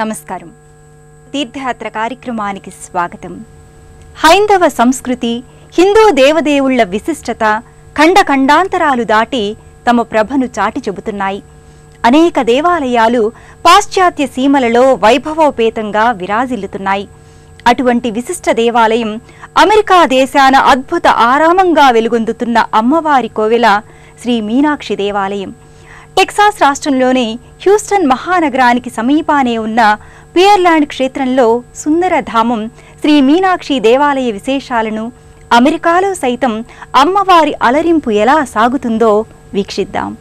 నమస్కారం. తీర్థయాత్ర కార్యక్రమానికి స్వాగతం. హైందవ సంస్కృతి, హిందూ దేవదేవుళ్ల విశిష్టత ఖండాంతరాలు దాటి తమ ప్రభను చాటి చెబుతున్నాయి. అనేక దేవాలయాలు పాశ్చాత్య సీమలలో వైభవోపేతంగా విరాజిల్లుతున్నాయి. అటువంటి విశిష్ట దేవాలయం అమెరికా దేశాన అద్భుత ఆరామంగా వెలుగొందుతున్న అమ్మవారి కోవెల శ్రీ మీనాక్షి దేవాలయం. టెక్సాస్ రాష్ట్రంలోని హ్యూస్టన్ మహానగరానికి సమీపానే ఉన్న పియర్లాండ్ క్షేత్రంలో సుందరధామం శ్రీ మీనాక్షి దేవాలయ విశేషాలను, అమెరికాలో సైతం అమ్మవారి అలరింపు ఎలా సాగుతుందో వీక్షిద్దాం.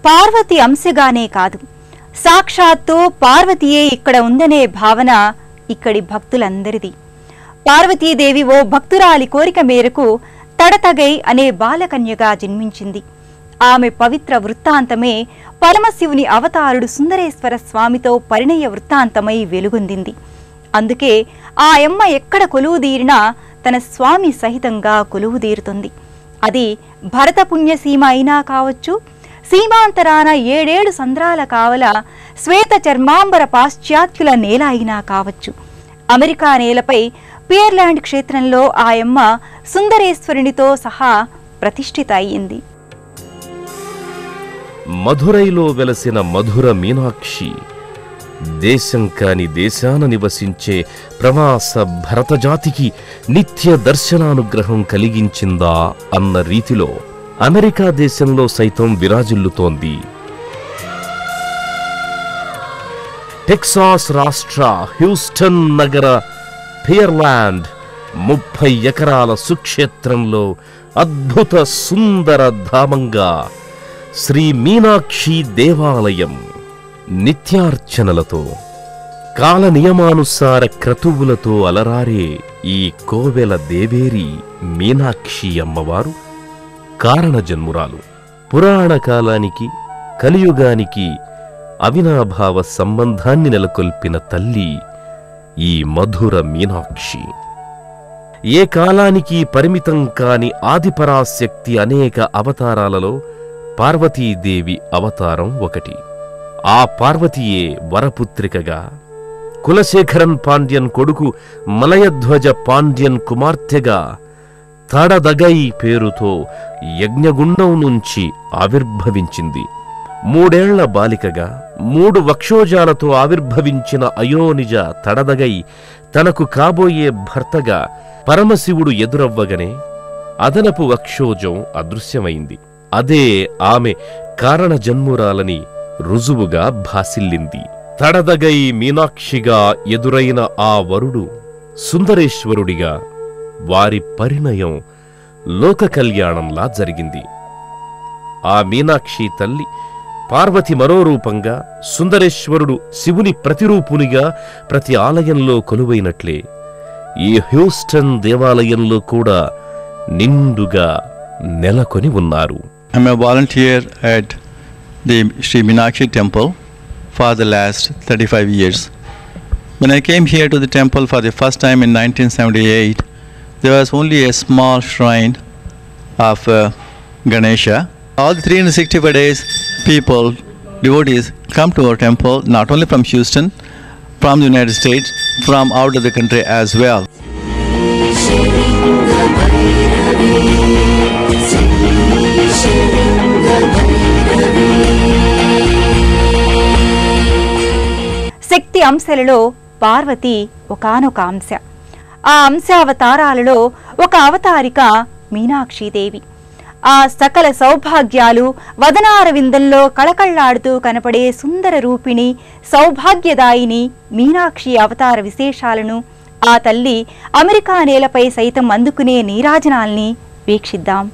పార్వతి అంశగానే కాదు, సాక్షాత్తు పార్వతీయే ఇక్కడ ఉందనే భావన ఇక్కడి భక్తులందరిది. పార్వతీదేవి ఓ భక్తురాలి కోరిక మేరకు తడతగై అనే బాలకన్యగా జన్మించింది. ఆమె పవిత్ర వృత్తాంతమే పరమశివుని అవతారుడు సుందరేశ్వర స్వామితో పరిణయ వృత్తాంతమై వెలుగొందింది. అందుకే ఆ అమ్మ ఎక్కడ కొలువుదీరినా తన స్వామి సహితంగా కొలువుదీరుతుంది. అది భరత పుణ్యసీమ అయినా కావచ్చు, సీమాంతరాన 7 సంద్రాల కావల శ్వేత చర్మాంబర పాశ్చాత్యుల నేల అయినా కావచ్చు. అమెరికా నేలపై పియర్లాండ్ క్షేత్రంలో ఆ అమ్మ సుందరేశ్వరునితో సహా ప్రతిష్ఠిత అయ్యింది. మధురైలో వెలసిన మధుర మీనాక్షి దేశం కాని దేశాన నివసించే ప్రవాస భరతజాతికి నిత్య దర్శనానుగ్రహం కలిగించిందా అన్న రీతిలో అమెరికా దేశంలో సైతం విరాజిల్లుతోంది. టెక్సాస్ రాష్ట్ర హ్యూస్టన్ నగర పియర్లాండ్ 30 ఎకరాల సుక్షేత్రంలో అద్భుత సుందర ధామంగా శ్రీ మీనాక్షి దేవాలయం నిత్యార్చనలతో, కాల నియమానుసార క్రతువులతో అలరారే ఈ కోవెల దేవేరి మీనాక్షి అమ్మవారు కారణజన్మురాలు. పురాణ కాలానికి కలియుగానికి అవినాభావ సంబంధాన్ని నెలకొల్పిన తల్లి ఈ మధుర మీనాక్షి. ఏ కాలానికి పరిమితం కాని ఆదిపరాశక్తి అనేక అవతారాలలో పార్వతీదేవి అవతారం ఒకటి. ఆ పార్వతీయే వరపుత్రికగా, కులశేఖరన్ పాండ్యన్ కొడుకు మలయధ్వజ పాండ్యన్ కుమార్తెగా తడదగై పేరుతో యజ్ఞగుండం నుంచి ఆవిర్భవించింది. 3 ఏళ్ల బాలికగా 3 వక్షోజాలతో ఆవిర్భవించిన అయోనిజ తడదగై తనకు కాబోయే భర్తగా పరమశివుడు ఎదురవ్వగనే అదనపు వక్షోజం అదృశ్యమైంది. అదే ఆమె కారణజన్మురాలని రుజువుగా భాసిల్లింది. తడదగై మీనాక్షిగా ఎదురైన ఆ వరుడు సుందరేశ్వరుడిగా వారి పరిణయం లోక కళ్యాణంలా జరిగింది. ఆ మీనాక్షి తల్లి పార్వతి మరోరూపంగా, సుందరేశ్వరుడు శివుని ప్రతిరూపునిగా ప్రతి ఆలయంలో కొలువైనట్లే ఈ హ్యూస్టన్ దేవాలయంలో కూడా నిండుగా నెలకొని ఉన్నారు. I'm a volunteer at the Sri Meenakshi temple for the last 35 years. When I came here to the temple for the first time in 1978, there was only a small shrine of Ganesha. All the 365 days, people, devotees come to our temple, not only from Houston, from the United States, from out of the country as well. శక్తి అంశలలో పార్వతి ఒకానొక అంశ. ఆ అంశావతారాలలో ఒక అవతారిక మీనాక్షీదేవి. ఆ సకల సౌభాగ్యాలు వదనారవిందంలో కళకళ్లాడుతూ కనపడే సుందర రూపిణి, సౌభాగ్యదాయిని మీనాక్షి అవతార విశేషాలను ఆ తల్లి అమెరికా నేలపై సైతం అందుకునే నీరాజనాల్ని వీక్షిద్దాం.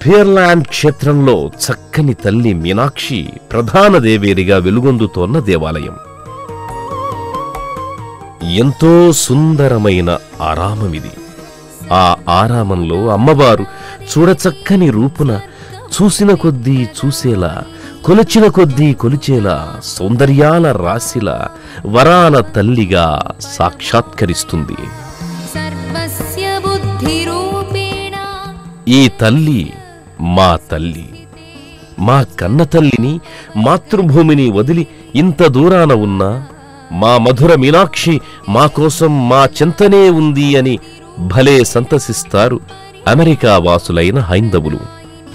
ఫియర్లాండ్ క్షేత్రంలో చక్కని తల్లి మీనాక్షి ప్రధాన దేవేరిగా వెలుగొందుతోన్న దేవాలయం. ఎంతో సుందరమైన ఆరామమిది. ఆ ఆరామంలో అమ్మవారు చూడచక్కని రూపున చూసిన కొద్దీ చూసేలా, కొలిచిన కొద్దీ కొలిచేలా, సౌందర్యాల రాశిలా, వరాల తల్లిగా సాక్షాత్కరిస్తుంది. ఈ తల్లి మా తల్లి, మా కన్న తల్లిని, మాతృభూమిని వదిలి ఇంత దూరాన ఉన్నా మా మధుర మీనాక్షి మా కోసం మా చెంతనే ఉంది అని భలే సంతసిస్తారు అమెరికా వాసులైన హైందవులు.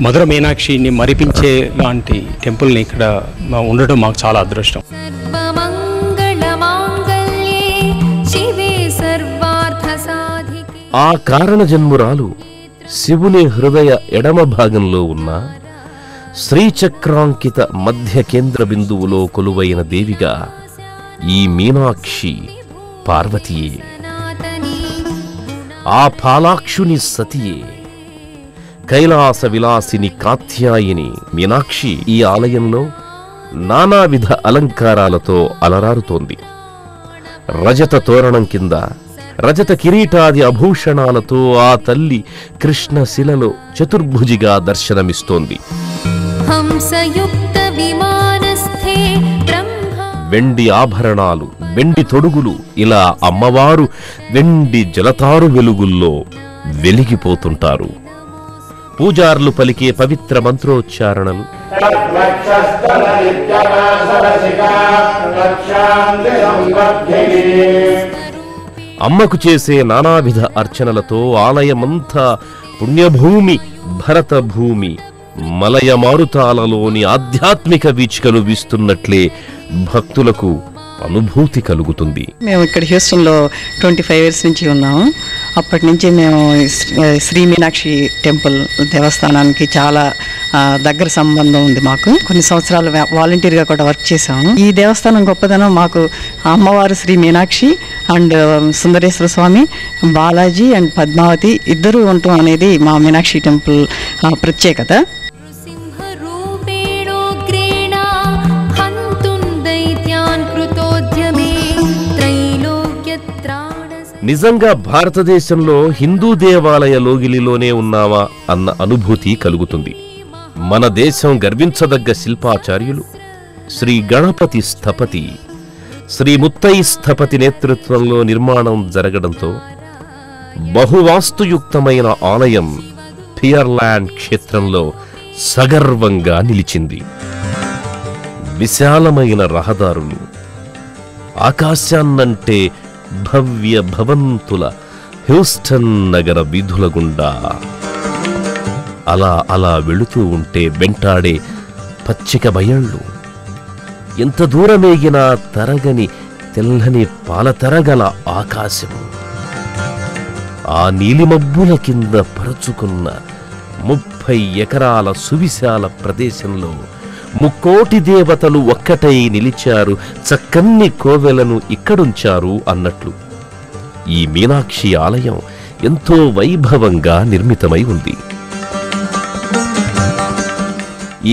మధుర మీనాక్షిని మరిపించే లాంటి టెంపుల్ని ఇక్కడ ఉండడం మాకు చాలా అదృష్టం. ఆ కారణ జన్మురాలు శివుని హృదయ ఎడమ భాగంలో ఉన్న శ్రీచక్రాంకిత మధ్య కేంద్ర బిందువులో కొలువైన దేవిగా ఈ మీనాక్షి పార్వతీయే. ఆ పాలాక్షుని సతియే. కైలాస విలాసిని కాత్యాయిని మీనాక్షి ఈ ఆలయంలో నానావిధ అలంకారాలతో అలరారుతోంది. రజత తోరణం కింద రజత కిరీటాది ఆభూషణాలతో ఆ తల్లి కృష్ణశిలలో చతుర్భుజిగా దర్శనమిస్తోంది. వెండి ఆభరణాలు, వెండి తొడుగులు, ఇలా అమ్మవారు వెండి జలతారు వెలుగుల్లో వెలిగిపోతుంటారు. పూజార్లు పలికే పవిత్ర మంత్రోచ్చారణలు, అమ్మకు చేసే నానావిధ అర్చనలతో ఆలయమంతా పుణ్యభూమి, భరత భూమి, మలయ మారుతాలలోని ఆధ్యాత్మిక వీచికలు వీస్తున్నట్లే భక్తులకు అనుభూతి కలుగుతుంది. మేము ఇక్కడ హ్యూస్టన్లో 25 years నుంచి ఉన్నాము. అప్పటి నుంచి మేము శ్రీ మీనాక్షి టెంపుల్ దేవస్థానానికి చాలా దగ్గర సంబంధం ఉంది. మాకు కొన్ని సంవత్సరాలు వాలంటీర్గా కూడా వర్క్ చేశాము. ఈ దేవస్థానం గొప్పదనం మాకు అమ్మవారు శ్రీ మీనాక్షి అండ్ సుందరేశ్వర స్వామి, బాలాజీ అండ్ పద్మావతి ఇద్దరు ఉండటం అనేది మా మీనాక్షి టెంపుల్ ప్రత్యేకత. నిజంగా భారతదేశంలో హిందూ దేవాలయ లోగిలిలోనే ఉన్నావా అన్న అనుభూతి కలుగుతుంది. మన దేశం గర్వించదగ్గ శిల్పాచార్యులు శ్రీ గణపతి స్థపతి, శ్రీ ముత్తయి స్థపతి నేతృత్వంలో నిర్మాణం జరగడంతో బహువాస్తుయుక్తమైన ఆలయం ఫియర్లాండ్ క్షేత్రంలో సగర్వంగా నిలిచింది. విశాలమైన రహదారులు, ఆకాశాన్నంటే భవ్య భవంతుల హ్యూస్టన్ నగర వీధుల గుండా అలా అలా వెళుతూ ఉంటే వెంటాడే పచ్చిక బయళ్ళు, ఎంత దూరమేగినా తరగని తెల్లని పాలతరగల ఆకాశము, ఆ నీలిమబ్బుల కింద పరుచుకున్న 30 ఎకరాల సువిశాల ప్రదేశంలో 3 కోటి దేవతలు ఒక్కటై నిలిచారు, చక్కన్ని కోవెలను ఇక్కడుంచారు అన్నట్లు ఈ మీనాక్షి ఆలయం ఎంతో వైభవంగా నిర్మితమై ఉంది.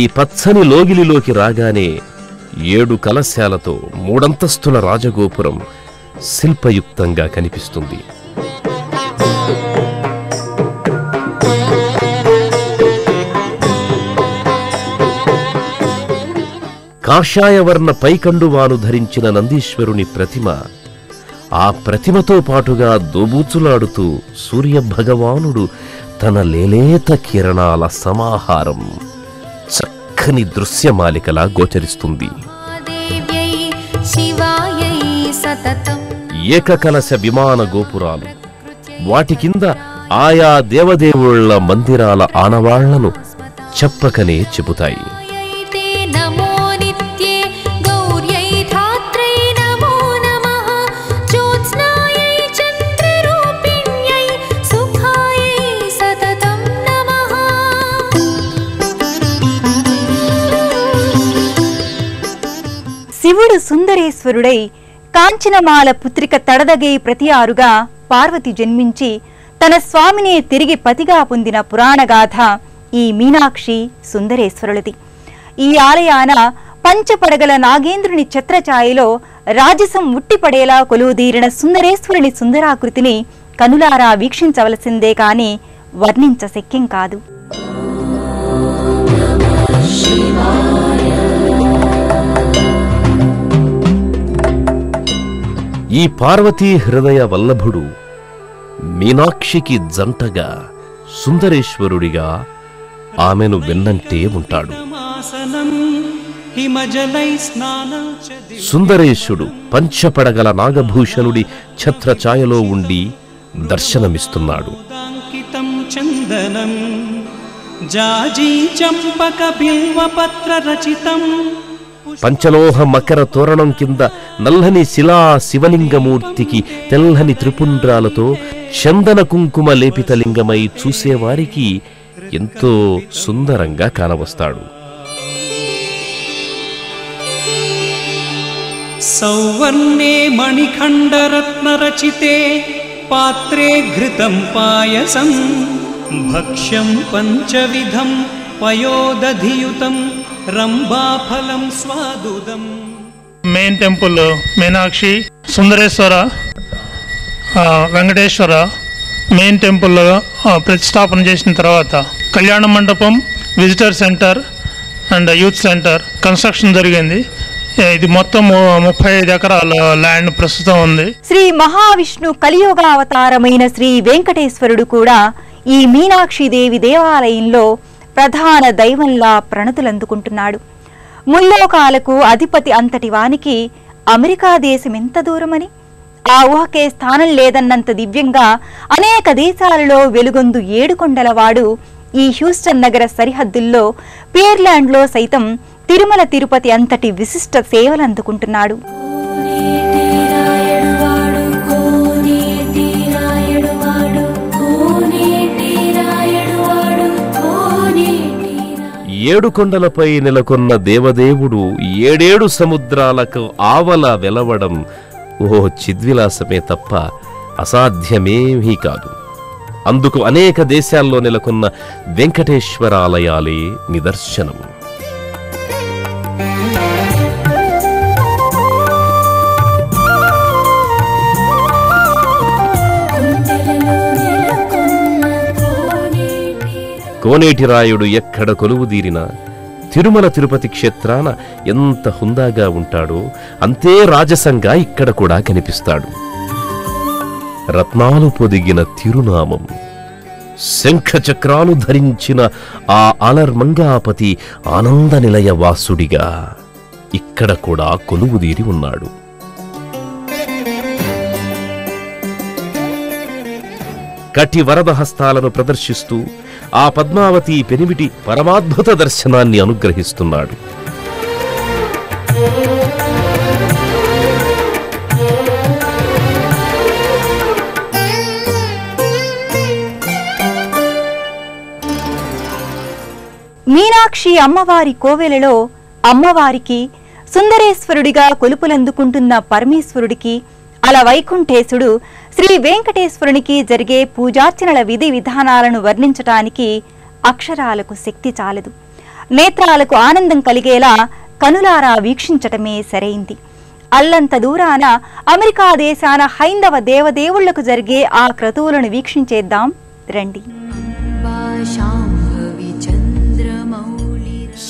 ఈ పచ్చని లోగిలిలోకి రాగానే 7 కలశాలతో 3 అంతస్తుల రాజగోపురం శిల్పయుక్తంగా కనిపిస్తుంది. కాషాయవర్ణ పైకండువాను ధరించిన నందీశ్వరుని ప్రతిమ, ఆ ప్రతిమతో పాటుగా దోబూచులాడుతూ సూర్యభగవానుడు తన లేలేత కిరణాల సమాహారం చక్కని దృశ్యమాలికలా గోచరిస్తుంది. ఏకకలశ విమాన గోపురాలు, వాటి కింద ఆయా దేవదేవుళ్ల మందిరాల ఆనవాళ్లను చెప్పకనే చెబుతాయి. శివుడు సుందరేశ్వరుడై కాంచనమాల పుత్రిక తడదగే ప్రతి ఆరుగా పార్వతి జన్మించి తన స్వామిని తిరిగి పతిగా పొందిన పురాణగాథ ఈ మీనాక్షి సుందరేశ్వరులది. ఈ ఆలయాన పంచపడగల నాగేంద్రుని ఛత్రఛాయలో రాజసం ఉట్టిపడేలా కొలువుదీరిన సుందరేశ్వరుని సుందరాకృతిని కనులారా వీక్షించవలసిందే కాని వర్ణించశక్యం కాదు. ఈ పార్వతీ హృదయ వల్లభుడు మీనాక్షికి జంటగా సుందరేశ్వరుడిగా ఆమెను వెన్నంటే ఉంటాడు. సుందరేశుడు పంచపడగల నాగభూషణుడి ఛత్రఛాయలో ఉండి దర్శనమిస్తున్నాడు. పంచలోహ మకర తోరణం కింద నల్లని శిలా శివలింగమూర్తికి తెల్లని త్రిపుండ్రాలతో చందన కుంకుమ లేపిత లింగమై చూసేవారికి ఎంతో సుందరంగా కానవస్తాడు. సౌవర్ణే మణిఖండరత్నరచితే పాత్రే ఘృతం పాయసం భక్ష్యం పంచవిధం పయోదధియుతం రంభాఫలం స్వాదుదం. Main temple Meenakshi, Sundareswara, Venkateswara main టెంపుల్లో ప్రతిష్టాపన చేసిన తర్వాత కళ్యాణ మండపం, visitor centre and youth centre construction జరిగింది. ఇది మొత్తం 35 ఎకరాల ల్యాండ్ ప్రస్తుతం ఉంది. శ్రీ మహావిష్ణు కలియుగావతారమైన శ్రీ వెంకటేశ్వరుడు కూడా ఈ మీనాక్షిదేవి దేవాలయంలో ప్రధాన దైవంలా ప్రణతులందుకుంటున్నాడు. ముల్లోకాలకు అధిపతి అంతటి వానికి అమెరికా దేశం ఎంత దూరమని, ఆ ఊహకే స్థానం లేదన్నంత దివ్యంగా అనేక దేశాలలో వెలుగొందు ఏడుకొండలవాడు ఈ హ్యూస్టన్ నగర సరిహద్దుల్లో పియర్లాండ్లో సైతం తిరుమల తిరుపతి అంతటి విశిష్ట సేవలందుకుంటున్నాడు. ఏడు కొండలపై నెలకొన్న దేవదేవుడు ఏడేడు సముద్రాలకు ఆవల వెలవడం ఓ చిద్విలాసమే తప్ప అసాధ్యమేమీ కాదు. అందుకు అనేక దేశాల్లో నెలకొన్న వెంకటేశ్వరాలయాలే నిదర్శనం. కోనేటిరాయుడు ఎక్కడ కొలువుదీరినా తిరుమల తిరుపతి క్షేత్రాన ఎంత హుందాగా ఉంటాడో అంతే రాజసంగా ఇక్కడ కూడా కనిపిస్తాడు. రత్నాలు పొదిగిన తిరునామం, శంఖ చక్రాలు ధరించిన ఆ అలర్మంగాపతి ఆనంద నిలయ వాసుడిగా ఇక్కడ కూడా కొలువుదీరి ఉన్నాడు. కటి వరద హస్తాలను ప్రదర్శిస్తూ ఆ పద్మావతి పెనిమిటి పరమాద్భుత దర్శనాన్ని అనుగ్రహిస్తున్నాడు. మీనాక్షి అమ్మవారి కోవెలలో అమ్మవారికి, సుందరేశ్వరుడిగా కొలుపులందుకుంటున్న పరమేశ్వరుడికి, అల వైకుంఠేశుడు శ్రీ వెంకటేశ్వరునికి జరిగే పూజార్చనల విధి విధానాలను వర్ణించటానికి అక్షరాలకు శక్తి చాలదు. నేత్రాలకు ఆనందం కలిగేలా కనులారా వీక్షించటమే సరైంది. అల్లంత దూరాన అమెరికా దేశాన హైందవ దేవదేవుళ్లకు జరిగే ఆ క్రతువులను వీక్షించేద్దాం రండి.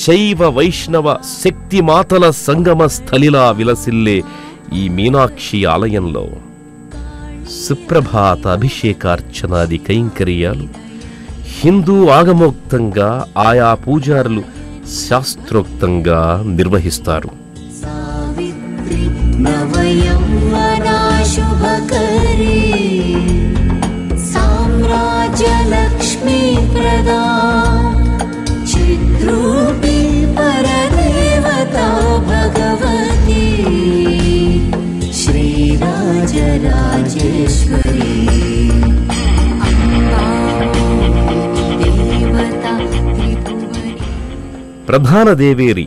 శైవ వైష్ణవ శక్తి మాతల సంగమ స్థలిలా విలసిల్లే ఈ మీనాక్షి ఆలయంలో సుప్రభాత అభిషేకార్చనాది కైంకర్యాలు హిందూ ఆగమోక్తంగా ఆయా పూజారులు శాస్త్రోక్తంగా నిర్వహిస్తారు. ప్రధాన దేవేరి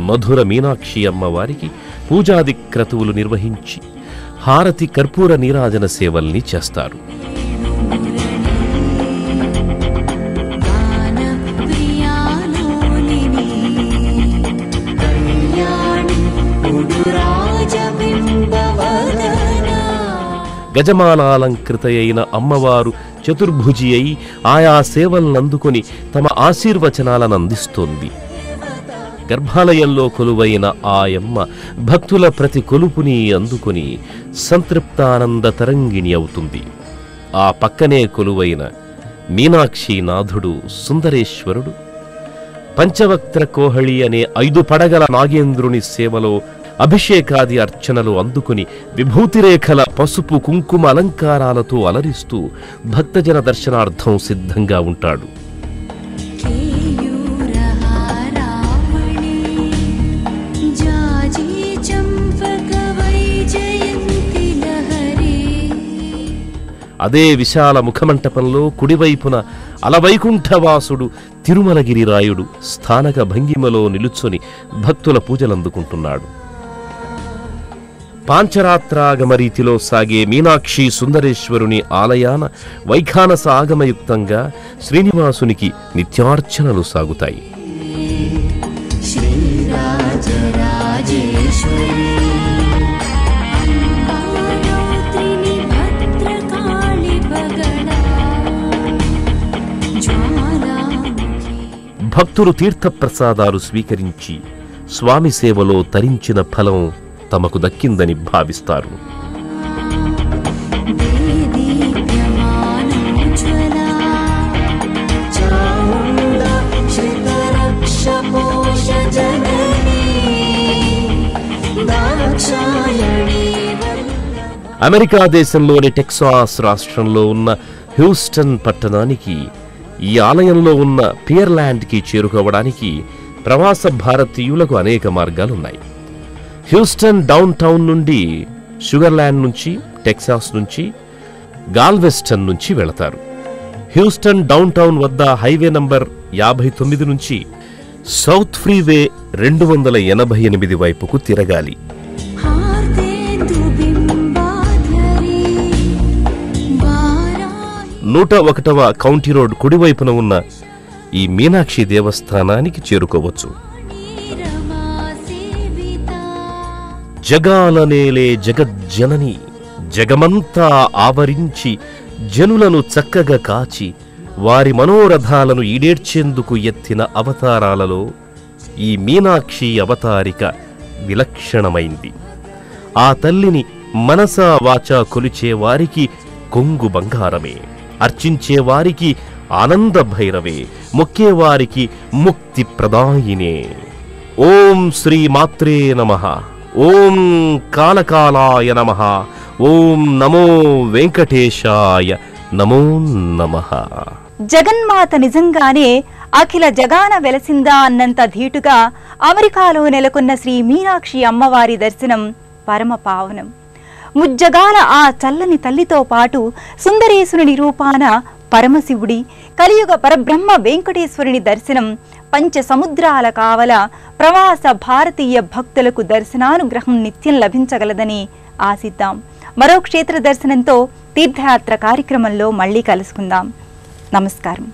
మధుర మీనాక్షి అమ్మవారికి పూజాది క్రతువులు నిర్వహించి హారతి కర్పూర నీరాజన సేవల్ని చేస్తారు. గజమాలాలంకృత అయిన అమ్మవారు చతుర్భుజి అయి ఆయా సేవలనందుకొని తమ ఆశీర్వచనాలను అందిస్తోంది. గర్భాలయంలో కొలువైన ఆయమ్మ భక్తుల ప్రతి కొలుపుని అందుకొని సంతృప్తానంద తరంగిణి అవుతుంది. ఆ పక్కనే కొలువైన మీనాక్షీనాథుడు సుందరేశ్వరుడు పంచవక్త్ర కోహళి అనే 5 పడగల నాగేంద్రుని సేవలో అభిషేకాది అర్చనలు అందుకుని విభూతిరేఖల పసుపు కుంకుమ అలంకారాలతో అలరిస్తూ భక్తజన దర్శనార్థం సిద్ధంగా ఉంటాడు. అదే విశాల ముఖమంటపంలో కుడివైపున అలవైకుంఠవాసుడు తిరుమలగిరిరాయుడు స్థానక భంగిమలో నిలుచొని భక్తుల పూజలందుకుంటున్నాడు. పాంచరాత్రాగమ రీతిలో సాగే మీనాక్షి సుందరేశ్వరుని ఆలయాన వైఖానస ఆగమయుక్తంగా శ్రీనివాసునికి నిత్యార్చనలు సాగుతాయి. భక్తులు తీర్థప్రసాదాలు స్వీకరించి స్వామి సేవలో తరించిన ఫలం తమకు దక్కిందని భావిస్తారు. అమెరికా దేశంలోని టెక్సాస్ రాష్ట్రంలో ఉన్న హ్యూస్టన్ పట్టణానికి ఈ ఆలయంలో ఉన్న పియర్లాండ్కి చేరుకోవడానికి ప్రవాస భారతీయులకు అనేక మార్గాలున్నాయి. హ్యూస్టన్ డౌన్ టౌన్ నుండి షుగర్లాండ్ నుంచి, టెక్సాస్ నుంచి, గాల్వెస్టన్ నుంచి వెళతారు. హ్యూస్టన్ డౌన్ టౌన్ వద్ద హైవే నంబర్ 59 నుంచి సౌత్ ఫ్రీవే 288 వైపుకు తిరగాలి. 101వ కౌంటీ రోడ్ కుడివైపున ఉన్న ఈ మీనాక్షి దేవస్థానానికి చేరుకోవచ్చు. జగాలనేలే జగజ్జనని జగమంతా ఆవరించి జనులను చక్కగా కాచి వారి మనోరథాలను ఈడేర్చేందుకు ఎత్తిన అవతారాలలో ఈ మీనాక్షి అవతారిక విలక్షణమైంది. ఆ తల్లిని మనసా వాచా కొలిచే వారికి కొంగు బంగారమే, అర్చించేవారికి ఆనంద భైరవే, మొక్కేవారికి ముక్తి ప్రదాయినే. ఓం శ్రీ మాత్రే నమః, ఓం కాళకాలాయ నమః, ఓం నమో వెంకటేశాయ నమో నమః. జగన్మాత నిజంగానే అఖిల జగాన వెలసిందా అన్నంత ధీటుగా అమెరికాలో నెలకొన్న శ్రీ మీనాక్షి అమ్మవారి దర్శనం పరమ పావనం. ముజ్జగాల ఆ చల్లని తల్లితో పాటు సుందరేశుని రూపాన పరమశివుడి, కలియుగ పరబ్రహ్మ వెంకటేశ్వరుని దర్శనం పంచ సముద్రాల కావల ప్రవాస భారతీయ భక్తులకు దర్శనానుగ్రహం నిత్యం లభించగలదని ఆశిద్దాం. మరో క్షేత్ర దర్శనంతో తీర్థయాత్ర కార్యక్రమంలో మళ్ళీ కలుసుకుందాం. నమస్కారం.